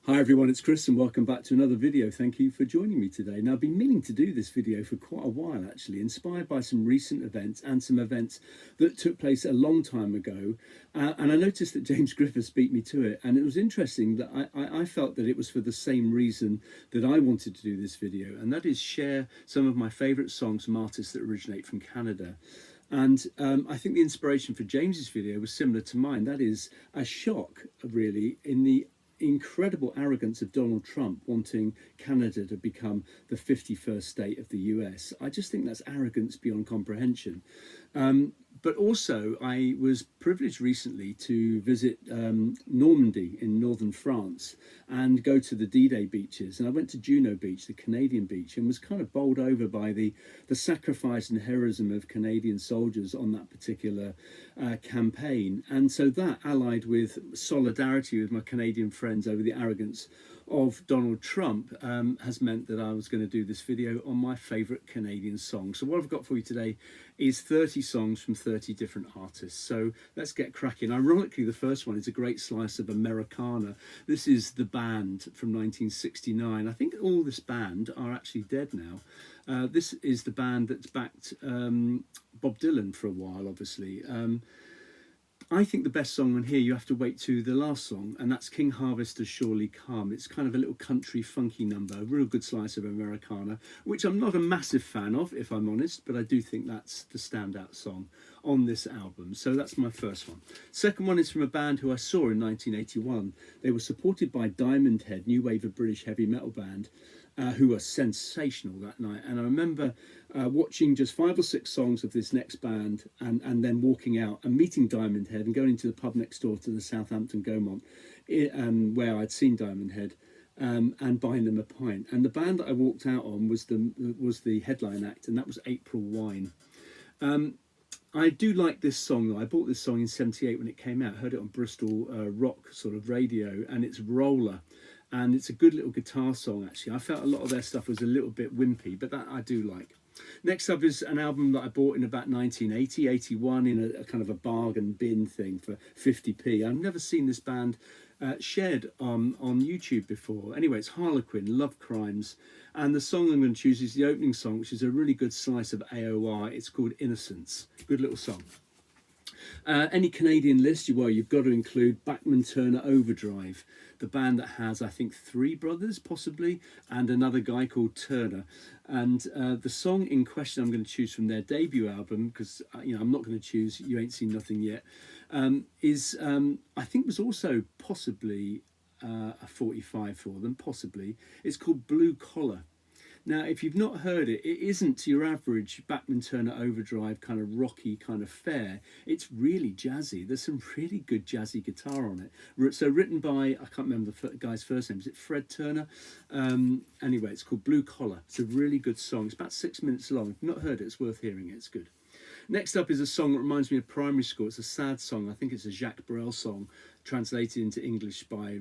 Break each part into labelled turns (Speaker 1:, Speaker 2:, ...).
Speaker 1: Hi everyone, it's Chris and welcome back to another video. Thank you for joining me today. Now I've been meaning to do this video for quite a while actually, inspired by some recent events and some events that took place a long time ago. And I noticed that James Griffiths beat me to it, and it was interesting that I felt that it was for the same reason that I wanted to do this video, and that is share some of my favourite songs from artists that originate from Canada. And I think the inspiration for James's video was similar to mine. That is a shock, really, in the incredible arrogance of Donald Trump wanting Canada to become the 51st state of the US. I just think that's arrogance beyond comprehension. But also, I was privileged recently to visit Normandy in northern France and go to the D-Day beaches. And I went to Juno Beach, the Canadian beach, and was kind of bowled over by the sacrifice and heroism of Canadian soldiers on that particular campaign. And so that, allied with solidarity with my Canadian friends over the arrogance of Donald Trump, has meant that I was going to do this video on my favourite Canadian songs. So what I've got for you today is 30 songs from 30 different artists. So let's get cracking. Ironically, the first one is a great slice of Americana. This is The Band from 1969. I think all this band are actually dead now. This is the band that's backed Bob Dylan for a while, obviously. I think the best song on here, you have to wait to the last song, and that's King Harvest Has Surely Come. It's kind of a little country funky number, a real good slice of Americana, which I'm not a massive fan of, if I'm honest, but I do think that's the standout song on this album. So that's my first one. Second one is from a band who I saw in 1981. They were supported by Diamond Head, new wave of British heavy metal band, who were sensational that night. And I remember watching just 5 or 6 songs of this next band and then walking out and meeting Diamond Head and going to the pub next door to the Southampton Gaumont, where I'd seen Diamond Head, and buying them a pint. And the band that I walked out on was the headline act, and that was April Wine. I do like this song though. I bought this song in '78 when it came out. I heard it on Bristol rock sort of radio, and it's Roller. And it's a good little guitar song, actually. I felt a lot of their stuff was a little bit wimpy, but that I do like. Next up is an album that I bought in about 1980, 81 in a kind of a bargain bin thing for 50p. I've never seen this band shared on YouTube before. Anyway, it's Harlequin, Love Crimes. And the song I'm going to choose is the opening song, which is a really good slice of AOR. It's called Innocence. Good little song. Any Canadian list, you've got to include Bachman Turner Overdrive, the band that has, I think, 3 brothers possibly, and another guy called Turner. And the song in question I'm going to choose from their debut album, because I'm not going to choose You Ain't Seen Nothing Yet, is I think was also possibly a 45 for them, possibly. It's called Blue Collar. Now, if you've not heard it, it isn't your average Bachman Turner Overdrive kind of rocky kind of fare. It's really jazzy. There's some really good jazzy guitar on it. So written by, I can't remember the guy's first name. Is it Fred Turner? Anyway, it's called Blue Collar. It's a really good song. It's about 6 minutes long. If you've not heard it, it's worth hearing it. It's good. Next up is a song that reminds me of primary school. It's a sad song. I think it's a Jacques Brel song translated into English by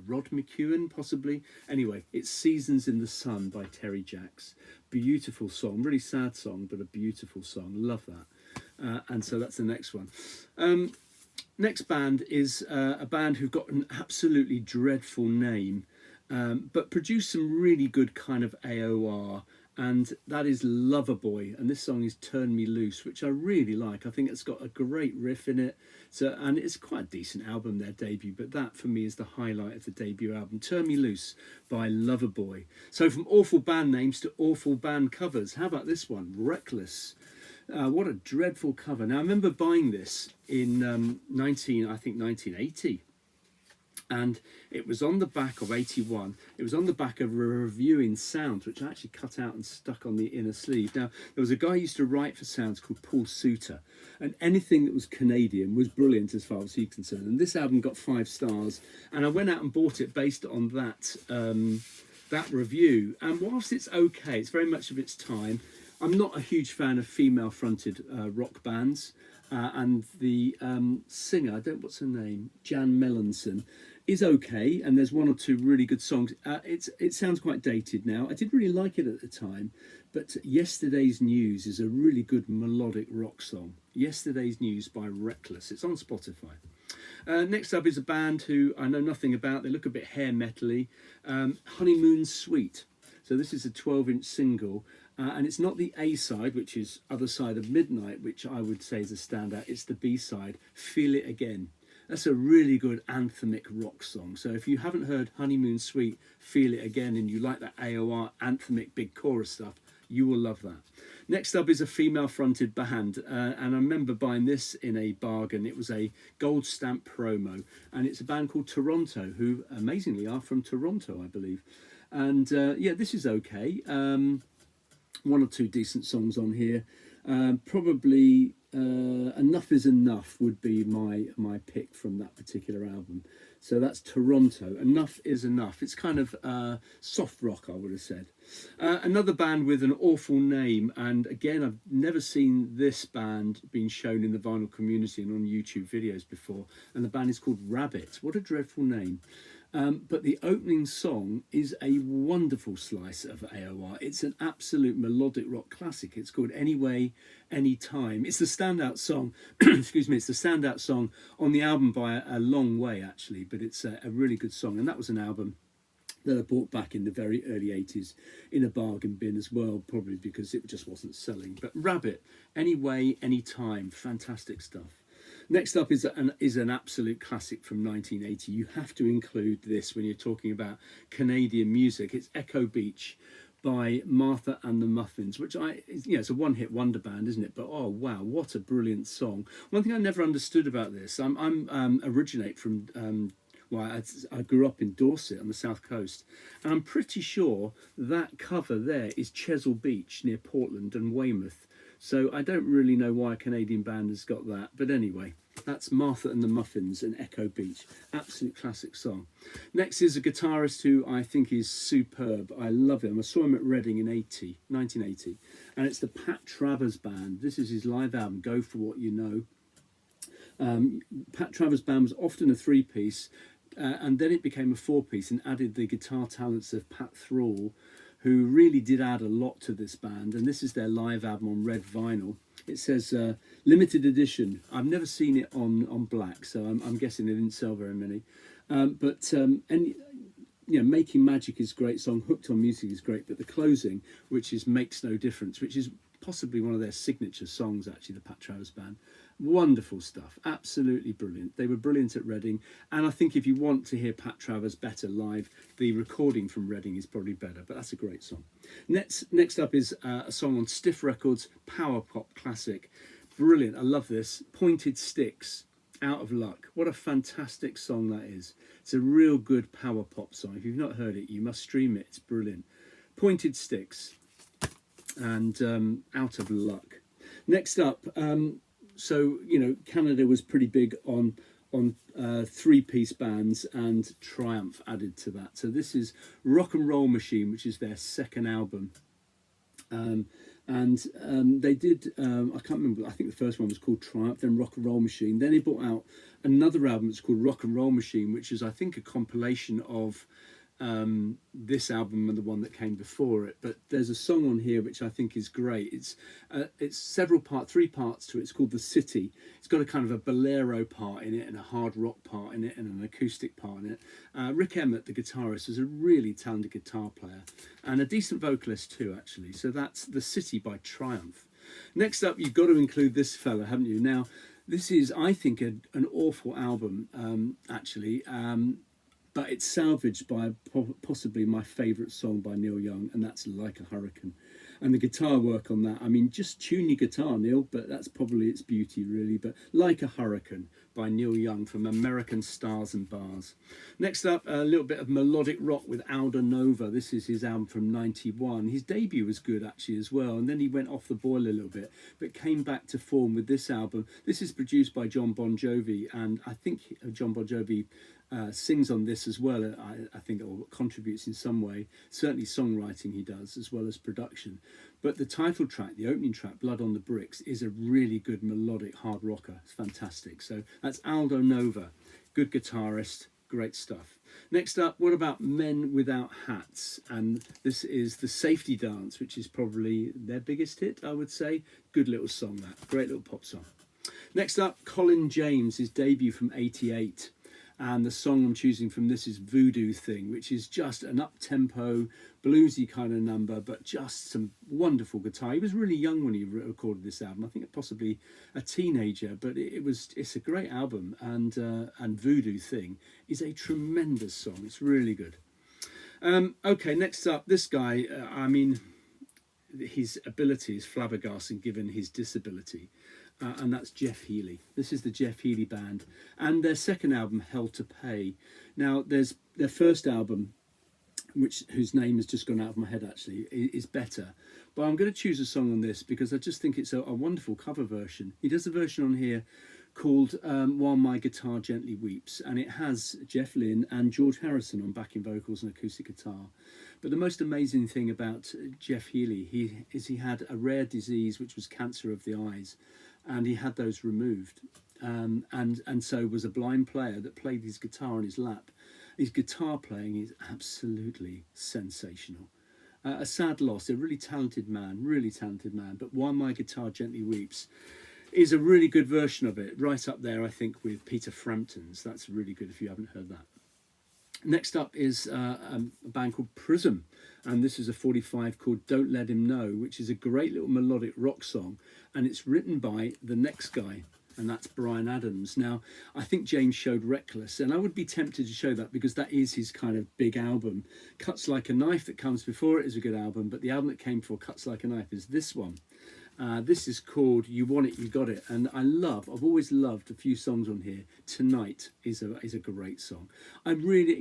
Speaker 1: Rod McEwen, possibly. Anyway, it's Seasons in the Sun by Terry Jacks. Beautiful song, really sad song, but a beautiful song. Love that. And so that's the next one. Next band is a band who've got an absolutely dreadful name, but produced some really good kind of AOR, and that is Loverboy, and this song is Turn Me Loose, which I really like. I think it's got a great riff in it, and it's quite a decent album, their debut, but that for me is the highlight of the debut album, Turn Me Loose by Loverboy. So from awful band names to awful band covers, how about this one, Reckless? What a dreadful cover. Now I remember buying this in 1980, and it was on the back of 81. It was on the back of a review in Sounds, which I actually cut out and stuck on the inner sleeve. Now, there was a guy who used to write for Sounds called Paul Suter, and anything that was Canadian was brilliant as far as he's concerned. And this album got 5 stars, and I went out and bought it based on that review. And whilst it's okay, it's very much of its time. I'm not a huge fan of female-fronted rock bands. And the singer, what's her name? Jan Melanson, is okay, and there's one or two really good songs. It sounds quite dated now. I did really like it at the time, but Yesterday's News is a really good melodic rock song. Yesterday's News by Reckless. It's on Spotify. Next up is a band who I know nothing about. They look a bit hair metally. Honeymoon Suite. So this is a 12-inch single, and it's not the A side, which is Other Side of Midnight, which I would say is a standout. It's the B side, Feel It Again. That's a really good anthemic rock song. So if you haven't heard Honeymoon Suite, Feel It Again, and you like that AOR anthemic big chorus stuff, you will love that. Next up is a female-fronted band, and I remember buying this in a bargain. It was a gold stamp promo, and it's a band called Toronto, who amazingly are from Toronto, I believe. And yeah, this is okay. One or two decent songs on here. Probably Enough Is Enough would be my pick from that particular album. So that's Toronto. Enough Is Enough. It's kind of soft rock, I would have said. Another band with an awful name, and again, I've never seen this band being shown in the vinyl community and on YouTube videos before, and the band is called Rabbit. What a dreadful name. But the opening song is a wonderful slice of AOR. It's an absolute melodic rock classic. It's called Anyway, Anytime. It's the standout song, excuse me, it's the standout song on the album by a long way, actually, but it's a really good song. And that was an album that I bought back in the very early 80s in a bargain bin as well, probably because it just wasn't selling. But Rabbit, Anyway, Anytime, fantastic stuff. Next up is an absolute classic from 1980. You have to include this when you're talking about Canadian music. It's Echo Beach by Martha and the Muffins, which it's a one-hit wonder band, isn't it? But oh wow, what a brilliant song! One thing I never understood about this, I'm originate from. Well, I grew up in Dorset on the south coast, and I'm pretty sure that cover there is Chesil Beach near Portland and Weymouth. So I don't really know why a Canadian band has got that. But anyway, that's Martha and the Muffins and Echo Beach. Absolute classic song. Next is a guitarist who I think is superb. I love him. I saw him at Reading in 1980. And it's the Pat Travers Band. This is his live album, Go For What You Know. Pat Travers Band was often a three-piece. And then it became a four-piece and added the guitar talents of Pat Thrall, who really did add a lot to this band. And this is their live album on red vinyl. It says limited edition. I've never seen it on black, so I'm guessing they didn't sell very many. Making Magic is a great song. Hooked on Music is great, but the closing, which is Makes No Difference, which is possibly one of their signature songs, actually, the Pat Travers Band. Wonderful stuff, absolutely brilliant. They were brilliant at Reading, and I think if you want to hear Pat Travers better live, the recording from Reading is probably better, but that's a great song. Next up is a song on Stiff Records, power pop classic. Brilliant, I love this. Pointed Sticks, Out of Luck. What a fantastic song that is. It's a real good power pop song. If you've not heard it, you must stream it. It's brilliant. Pointed Sticks and Out of Luck. Next up, so, Canada was pretty big on three-piece bands, and Triumph added to that. So this is Rock and Roll Machine, which is their second album. They did, I can't remember, I think the first one was called Triumph, then Rock and Roll Machine. Then they brought out another album that's called Rock and Roll Machine, which is, I think, a compilation of this album and the one that came before it. But there's a song on here which I think is great. It's three parts to it. It's called The City. It's got a kind of a bolero part in it and a hard rock part in it and an acoustic part in it. Rick Emmett, the guitarist, is a really talented guitar player and a decent vocalist too, actually. So that's The City by Triumph. Next up, you've got to include this fella, haven't you? Now, this is, I think, an awful album, actually. But it's salvaged by possibly my favourite song by Neil Young, and that's Like a Hurricane. And the guitar work on that, I mean, just tune your guitar, Neil, but that's probably its beauty, really. But Like a Hurricane by Neil Young from American Stars and Bars. Next up, a little bit of melodic rock with Aldo Nova. This is his album from 91. His debut was good, actually, as well, and then he went off the boil a little bit, but came back to form with this album. This is produced by John Bon Jovi, and I think John Bon Jovi sings on this as well, I think, or contributes in some way. Certainly songwriting he does, as well as production. But the title track, the opening track, Blood on the Bricks, is a really good melodic hard rocker. It's fantastic. So that's Aldo Nova, good guitarist, Great stuff. Next up, what about Men Without Hats? And this is The Safety Dance, which is probably their biggest hit, I would say. Good little song, that. Great little pop song. Next up, Colin James, his debut from '88. And the song I'm choosing from this is Voodoo Thing, which is just an up-tempo, bluesy kind of number, but just some wonderful guitar. He was really young when he recorded this album. I think possibly a teenager, but it's a great album. And Voodoo Thing is a tremendous song. It's really good. Okay, next up, this guy, I mean, his ability is flabbergasting given his disability. And that's Jeff Healey. This is the Jeff Healey Band, and their second album, Hell to Pay. Now, there's their first album, whose name has just gone out of my head actually, is better. But I'm going to choose a song on this because I just think it's a wonderful cover version. He does a version on here called While My Guitar Gently Weeps, and it has Jeff Lynne and George Harrison on backing vocals and acoustic guitar. But the most amazing thing about Jeff Healey, he had a rare disease which was cancer of the eyes, and he had those removed, and so was a blind player that played his guitar on his lap. His guitar playing is absolutely sensational. A sad loss, a really talented man, but While My Guitar Gently Weeps is a really good version of it, right up there I think with Peter Frampton's. That's really good if you haven't heard that. Next up is a band called Prism, and this is a 45 called Don't Let Him Know, which is a great little melodic rock song, and it's written by the next guy, and that's Bryan Adams. Now, I think James showed Reckless, and I would be tempted to show that because that is his kind of big album. Cuts Like a Knife that comes before it is a good album, but the album that came before Cuts Like a Knife is this one. This is called You Want It, You Got It, and I've always loved a few songs on here. Tonight is a great song. I really,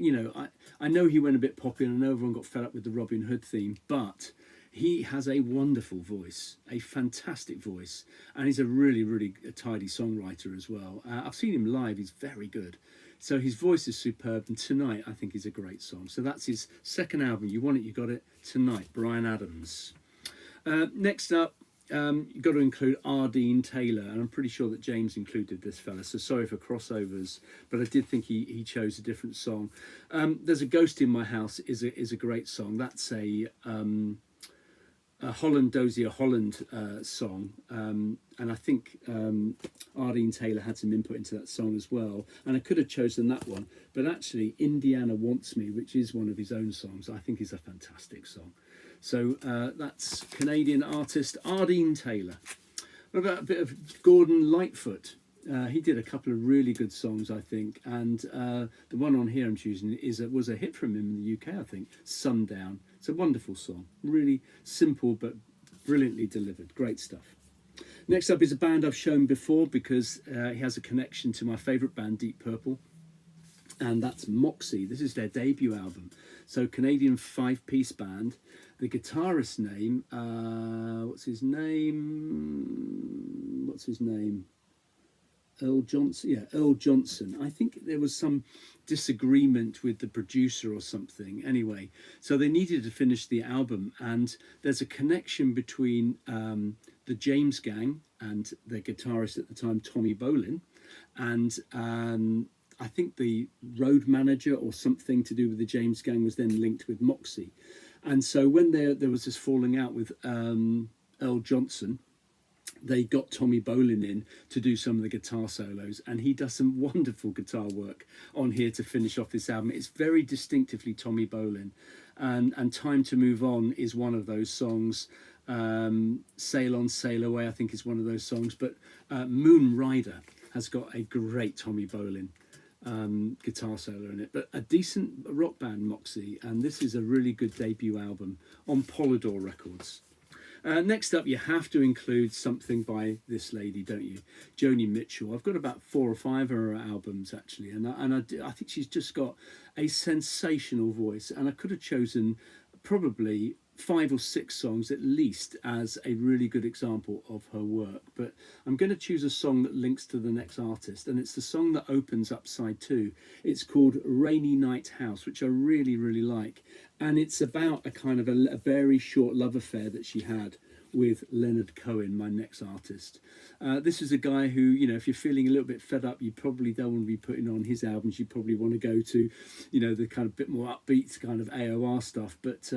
Speaker 1: I know he went a bit poppy, and I know everyone got fed up with the Robin Hood theme, but he has a wonderful voice, a fantastic voice, and he's a really, really tidy songwriter as well. I've seen him live, he's very good. So his voice is superb, and Tonight I think is a great song. So that's his second album, You Want It, You Got It, Tonight, Bryan Adams. Next up, you've got to include Ardeen Taylor, and I'm pretty sure that James included this fella, so sorry for crossovers, but I did think he chose a different song. There's a Ghost in My House is a great song. That's a Holland Dozier Holland song, and I think Ardeen Taylor had some input into that song as well, and I could have chosen that one, but actually Indiana Wants Me, which is one of his own songs, I think is a fantastic song. So that's Canadian artist Ardeen Taylor. What about a bit of Gordon Lightfoot? He did a couple of really good songs, I think, and the one on here I'm choosing was a hit from him in the UK, I think, Sundown. It's a wonderful song, really simple but brilliantly delivered, great stuff. Next up is a band I've shown before because he has a connection to my favourite band, Deep Purple, and that's Moxie. This is their debut album. So Canadian 5-piece band. The guitarist's name, what's his name? Earl Johnson. Yeah, Earl Johnson. I think there was some disagreement with the producer or something. Anyway, so they needed to finish the album, and there's a connection between the James Gang and their guitarist at the time, Tommy Bolin, and I think the road manager or something to do with the James Gang was then linked with Moxie. And so when there was this falling out with Earl Johnson, they got Tommy Bolin in to do some of the guitar solos, and he does some wonderful guitar work on here to finish off this album. It's very distinctively Tommy Bolin, and Time to Move On is one of those songs. Sail On, Sail Away, I think, is one of those songs, but Moon Rider has got a great Tommy Bolin guitar solo in it, but a decent rock band, Moxie, and this is a really good debut album on Polydor Records. Next up, you have to include something by this lady, don't you? Joni Mitchell. I've got about 4 or 5 of her albums actually, and I think she's just got a sensational voice, and I could have chosen probably 5 or 6 songs at least as a really good example of her work, but I'm going to choose a song that links to the next artist, and it's the song that opens up side 2. It's called Rainy Night House, which I really, really like, and it's about a kind of a very short love affair that she had with Leonard Cohen, my next artist. This is a guy who, you know, if you're feeling a little bit fed up, you probably don't want to be putting on his albums. You probably want to go to, you know, the kind of bit more upbeat kind of AOR stuff. But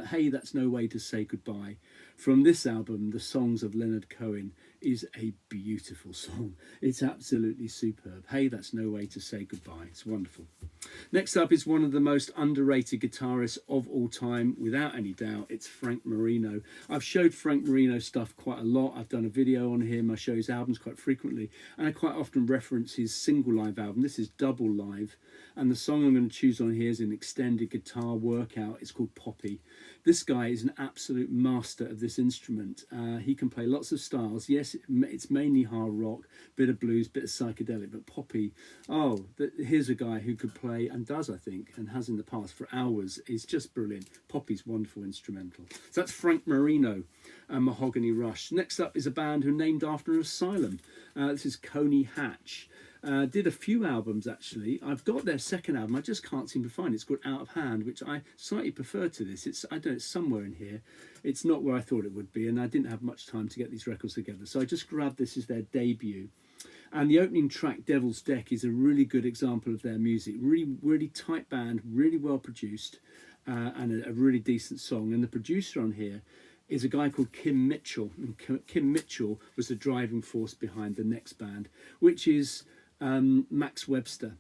Speaker 1: Hey, That's No Way to Say Goodbye, from this album, The Songs of Leonard Cohen, is a beautiful song. It's absolutely superb. Hey, That's No Way to Say Goodbye. It's wonderful. Next up is one of the most underrated guitarists of all time, without any doubt. It's Frank Marino. I've showed Frank Marino stuff quite a lot. I've done a video on him. I show his albums quite frequently, and I quite often reference his single live album. This is double live, and the song I'm going to choose on here is an extended guitar workout. It's called Poppy. This guy is an absolute master of this instrument. He can play lots of styles. Yes, it's mainly hard rock, bit of blues, bit of psychedelic, but Poppy, here's a guy who could play, and does, I think, and has in the past, for hours. Is just brilliant. Poppy's wonderful instrumental. So that's Frank Marino and Mahogany Rush. Next up is a band who are named after an asylum. This is Coney Hatch. Did a few albums, actually. I've got their second album. I just can't seem to find it. It's called Out of Hand, which I slightly prefer to this. It's somewhere in here. It's not where I thought it would be, and I didn't have much time to get these records together. So I just grabbed this as their debut. And the opening track, Devil's Deck, is a really good example of their music. Really, really tight band, really well produced, and a really decent song. And the producer on here is a guy called Kim Mitchell. And Kim Mitchell was the driving force behind the next band, which is Max Webster,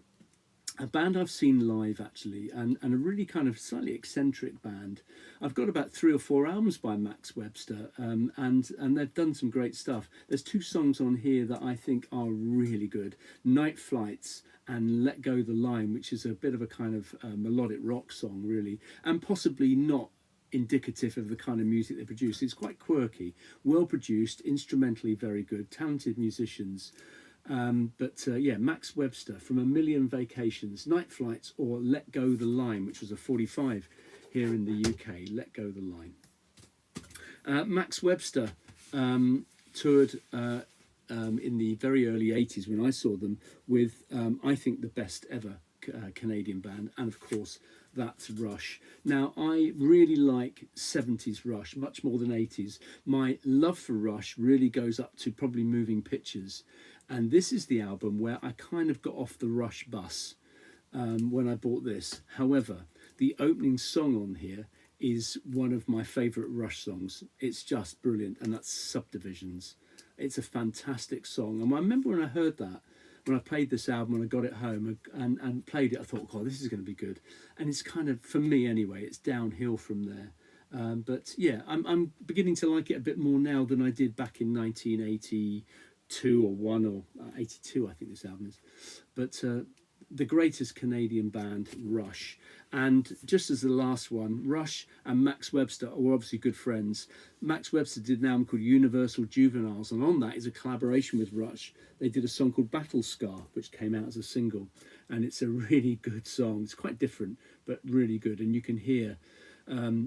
Speaker 1: a band I've seen live, actually, and a really kind of slightly eccentric band. I've got about 3 or 4 albums by Max Webster, and they've done some great stuff. There's 2 songs on here that I think are really good: Night Flights and Let Go the Line, which is a bit of a kind of melodic rock song, really, and possibly not indicative of the kind of music they produce. It's quite quirky, well produced, instrumentally very good, talented musicians. Yeah, Max Webster, from A Million Vacations, Night Flights, or Let Go the Line, which was a 45 here in the UK. Let Go the Line. Max Webster toured in the very early 80s when I saw them with, I think, the best ever Canadian band, and of course that's Rush. Now, I really like 70s Rush much more than 80s. My love for Rush really goes up to probably Moving Pictures, and this is the album where I kind of got off the Rush bus when I bought this. However, the opening song on here is one of my favourite Rush songs. It's just brilliant, and that's Subdivisions. It's a fantastic song, and I remember when I heard that, when I played this album, when I got it home and played it, I thought, God, this is going to be good. And it's kind of, for me anyway, it's downhill from there. But yeah, I'm beginning to like it a bit more now than I did back in 1982 or 1 or 82, I think this album is. But the greatest Canadian band, Rush. And just as the last one, Rush and Max Webster are obviously good friends. Max Webster did an album called Universal Juveniles, and on that is a collaboration with Rush. They did a song called Battle Scar, which came out as a single, and it's a really good song. It's quite different, but really good. And you can hear,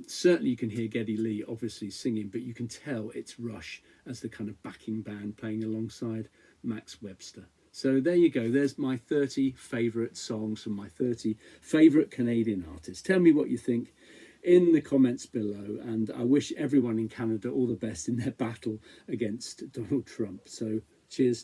Speaker 1: certainly you can hear Geddy Lee obviously singing, but you can tell it's Rush as the kind of backing band playing alongside Max Webster. So there you go. There's my 30 favourite songs from my 30 favourite Canadian artists. Tell me what you think in the comments below, and I wish everyone in Canada all the best in their battle against Donald Trump. So cheers.